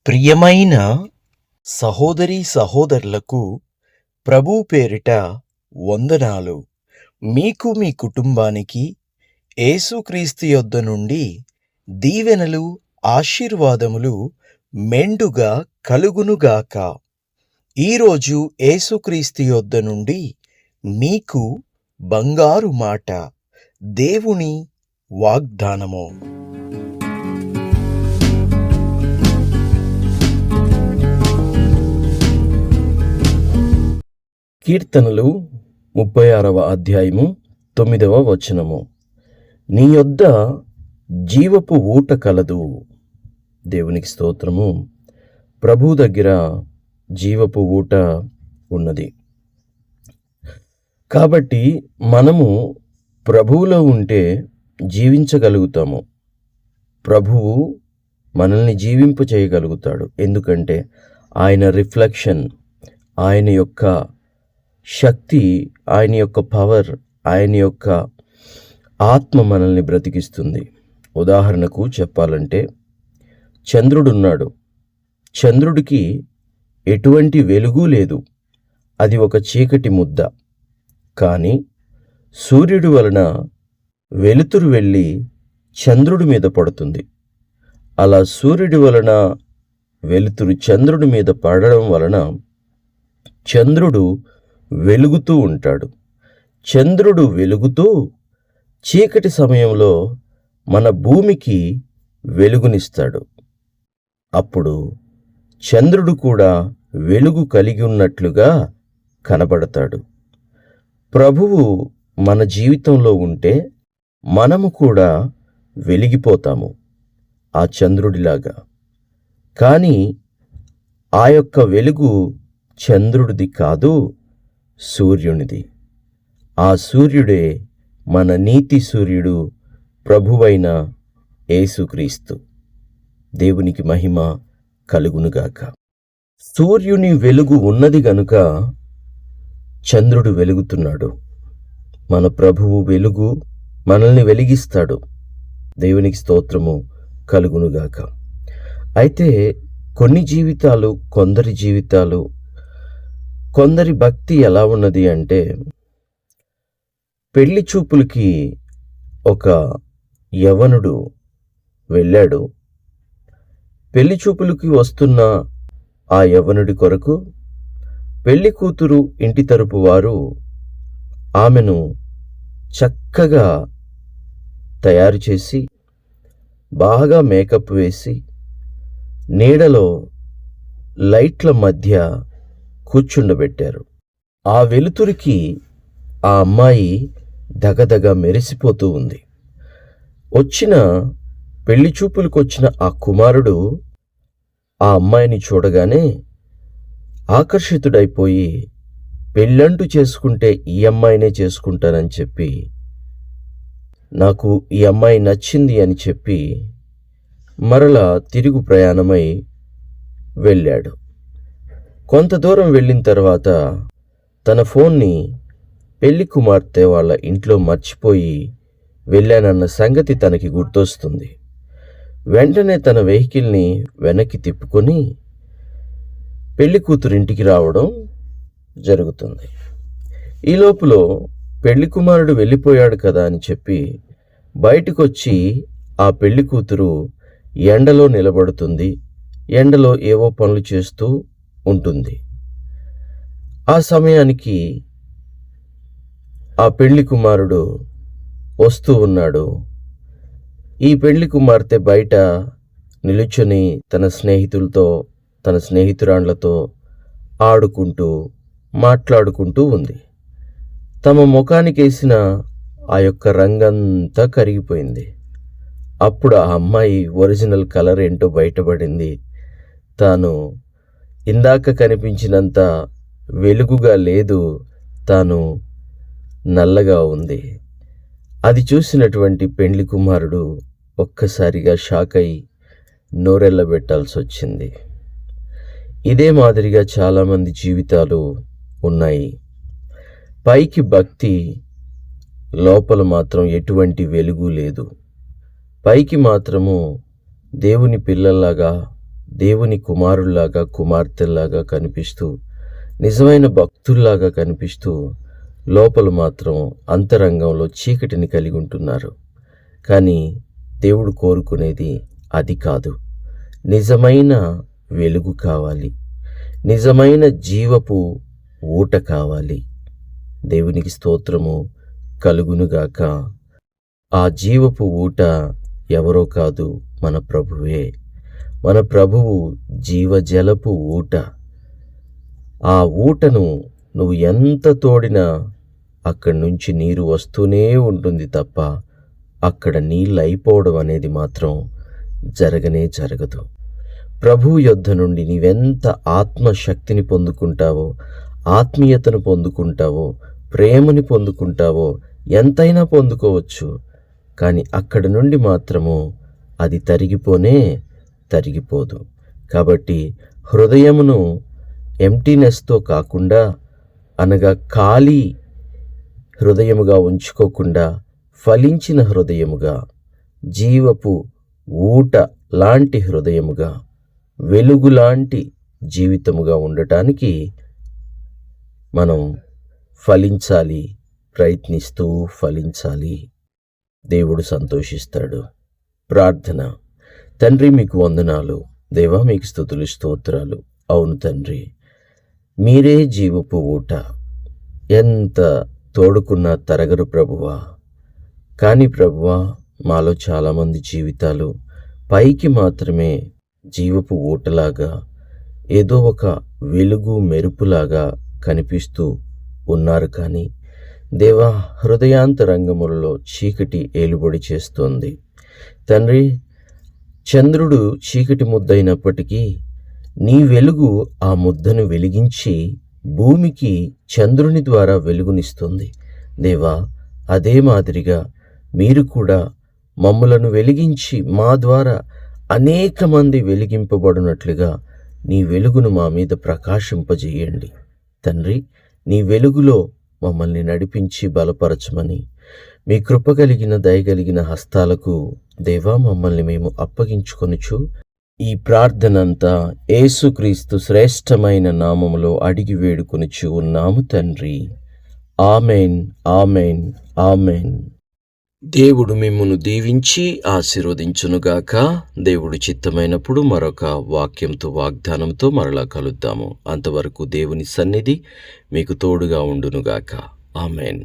ప్రియమైన సహోదరీ సహోదరులకు ప్రభువు పేరిట వందనాలు. మీకు మీ కుటుంబానికి యేసుక్రీస్తు యొద్ద నుండి దీవెనలు, ఆశీర్వాదములు మెండుగా కలుగునుగాక. ఈరోజు యేసుక్రీస్తు యొద్ద నుండి మీకు బంగారు మాట, దేవుని వాగ్దానము. కీర్తనలు 36వ అధ్యాయము 9వ వచనము. నీ యొద్ద జీవపు ఊట కలదు. దేవునికి స్తోత్రము. ప్రభు దగ్గర జీవపు ఊట ఉన్నది. కాబట్టి మనము ప్రభువులో ఉంటే జీవించగలుగుతాము. ప్రభువు మనల్ని జీవింప చేయగలుగుతాడు. ఎందుకంటే ఆయన రిఫ్లెక్షన్, ఆయన యొక్క శక్తి, ఆయన యొక్క పవర్, ఆయన యొక్క ఆత్మ మనల్ని బ్రతికిస్తుంది. ఉదాహరణకు చెప్పాలంటే చంద్రుడున్నాడు. చంద్రుడికి ఎటువంటి వెలుగు లేదు, అది ఒక చీకటి ముద్ద. కానీ సూర్యుడి వలన వెలుతురు వెళ్ళి చంద్రుడి మీద పడుతుంది. అలా సూర్యుడి వలన వెలుతురు చంద్రుడి మీద పడడం వలన చంద్రుడు వెలుగుతూ ఉంటాడు. చంద్రుడు వెలుగుతూ చీకటి సమయంలో మన భూమికి వెలుగునిస్తాడు. అప్పుడు చంద్రుడు కూడా వెలుగు కలిగి ఉన్నట్లుగా కనబడతాడు. ప్రభువు మన జీవితంలో ఉంటే మనము కూడా వెలిగిపోతాము ఆ చంద్రుడిలాగా. కానీ ఆ యొక్క వెలుగు చంద్రుడిది కాదు, సూర్యునిది. ఆ సూర్యుడే మన నీతి సూర్యుడు, ప్రభువైన యేసుక్రీస్తు. దేవునికి మహిమ కలుగునుగాక. సూర్యుని వెలుగు ఉన్నది గనుక చంద్రుడు వెలుగుతున్నాడు. మన ప్రభువు వెలుగు మనల్ని వెలిగిస్తాడు. దేవునికి స్తోత్రము కలుగునుగాక. అయితే కొన్ని జీవితాలు, కొందరి భక్తి ఎలా ఉన్నది అంటే, పెళ్లి చూపులకి ఒక యవనుడు వెళ్ళాడు. పెళ్లి చూపులకి వస్తున్న ఆ యవనుడి కొరకు పెళ్లి కూతురు ఇంటి తరపు వారు ఆమెను చక్కగా తయారు చేసి, బాగా మేకప్ వేసి, నీడలో లైట్ల మధ్య కూర్చుండబెట్టారు. ఆ వెలుతురికి ఆ అమ్మాయి దగదగ మెరిసిపోతూ ఉంది. పెళ్లి చూపులకు వచ్చిన ఆ కుమారుడు ఆ అమ్మాయిని చూడగానే ఆకర్షితుడైపోయి, పెళ్ళంటూ చేసుకుంటే ఈ అమ్మాయినే చేసుకుంటానని చెప్పి, నాకు ఈ అమ్మాయి నచ్చింది అని చెప్పి మరలా తిరుగు ప్రయాణమై వెళ్ళాడు. కొంత దూరం వెళ్ళిన తర్వాత తన ఫోన్ని పెళ్లి కుమార్తె వాళ్ళ ఇంట్లో మర్చిపోయి వెళ్ళానన్న సంగతి తనకి గుర్తొస్తుంది. వెంటనే తన వెహికల్ని వెనక్కి తిప్పుకొని పెళ్లి కూతురింటికి రావడం జరుగుతుంది. ఈ లోపల పెళ్లి కుమారుడు వెళ్ళిపోయాడు కదా అని చెప్పి బయటకొచ్చి ఆ పెళ్లి కూతురు ఎండలో నిలబడుతుంది. ఎండలో ఏవో పనులు చేస్తూ ఉంటుంది. ఆ సమయానికి ఆ పెళ్లి కుమారుడు వస్తూ ఉన్నాడు. ఈ పెళ్లి కుమార్తె బయట నిలుచుని తన స్నేహితులతో, తన స్నేహితురాండ్లతో ఆడుకుంటూ, మాట్లాడుకుంటూ ఉంది. తమ ముఖానికేసిన ఆ యొక్క రంగంతా కరిగిపోయింది. అప్పుడు ఆ అమ్మాయి ఒరిజినల్ కలర్ ఏంటో బయటపడింది. తాను ఇందాక కనిపించినంత వెలుగుగా లేదు, తాను నల్లగా ఉంది. అది చూసినటువంటి పెండ్లి కుమారుడు ఒక్కసారిగా షాక్ అయి నోరెళ్ళబెట్టాల్సి వచ్చింది. ఇదే మాదిరిగా చాలామంది జీవితాలు ఉన్నాయి. పైకి భక్తి, లోపల మాత్రం ఎటువంటి వెలుగు లేదు. పైకి మాత్రము దేవుని పిల్లల్లాగా దేవుని కుమారుల్లాగా కుమార్తెల్లాగా కనిపిస్తూ నిజమైన భక్తుల్లాగా కనిపిస్తూ లోపల మాత్రం అంతరంగంలో చీకటిని కలిగి ఉంటున్నారు. కానీ దేవుడు కోరుకునేది అది కాదు. నిజమైన వెలుగు కావాలి, నిజమైన జీవపు ఊట కావాలి. దేవునికి స్తోత్రము కలుగునుగాక. ఆ జీవపు ఊట ఎవరో కాదు, మన ప్రభువే. మన ప్రభువు జీవజలపు ఊట. ఆ ఊటను నువ్వు ఎంత తోడినా అక్కడి నుంచి నీరు వస్తూనే ఉంటుంది తప్ప అక్కడ నీళ్ళు అయిపోవడం అనేది మాత్రం జరగనే జరగదు. ప్రభువు యొద్ద నుండి నీవెంత ఆత్మశక్తిని పొందుకుంటావో, ఆత్మీయతను పొందుకుంటావో, ప్రేమని పొందుకుంటావో ఎంతైనా పొందుకోవచ్చు. కానీ అక్కడి నుండి మాత్రము అది తరిగిపోదు. కాబట్టి హృదయమును ఎంటీనెస్తో కాకుండా, అనగా ఖాళీ హృదయముగా ఉంచుకోకుండా ఫలించిన హృదయముగా, జీవపు ఊట లాంటి హృదయముగా, వెలుగులాంటి జీవితముగా ఉండటానికి మనం ఫలించాలి, ప్రయత్నిస్తూ ఫలించాలి. దేవుడు సంతోషిస్తాడు. ప్రార్థన. తండ్రి, మీకు వందనాలు. దేవా, మీకు స్తుతులు స్తోత్రాలు. అవును తండ్రి, మీరే జీవపు ఊట. ఎంత తోడుకున్నా తరగరు ప్రభువా. కానీ ప్రభువా, మాలో చాలామంది జీవితాలు పైకి మాత్రమే జీవపు ఊటలాగా, ఏదో ఒక వెలుగు మెరుపులాగా కనిపిస్తూ ఉన్నారు. కానీ దేవా, హృదయాంతరంగములలో చీకటి ఏలుబడి చేస్తోంది. తండ్రి, చంద్రుడు చీకటి ముద్దయినప్పటికీ నీ వెలుగు ఆ ముద్దను వెలిగించి భూమికి చంద్రుని ద్వారా వెలుగునిస్తుంది. దేవా, అదే మాదిరిగా మీరు కూడా మమ్ములను వెలిగించి మా ద్వారా అనేక మంది వెలిగింపబడినట్లుగా నీ వెలుగును మా మీద ప్రకాశింపజేయండి. తండ్రి, నీ వెలుగులో మమ్మల్ని నడిపించి బలపరచమని మీ కృప కలిగిన దయగలిగిన హస్తాలకు దేవా మమ్మల్ని మేము అప్పగించుకొనుచు ఈ ప్రార్థనంతా యేసుక్రీస్తు శ్రేష్టమైన నామములో అడిగి వేడుకొనుచు ఉన్నాము తండ్రి. Amen, amen, amen. దేవుడు మిమ్మును దీవించి ఆశీర్వదించునుగాక. దేవుడు చిత్తమైనప్పుడు మరొక వాక్యంతో, వాగ్దానంతో మరలా కలుద్దాము. అంతవరకు దేవుని సన్నిధి మీకు తోడుగా ఉండునుగాక. ఆమెన్.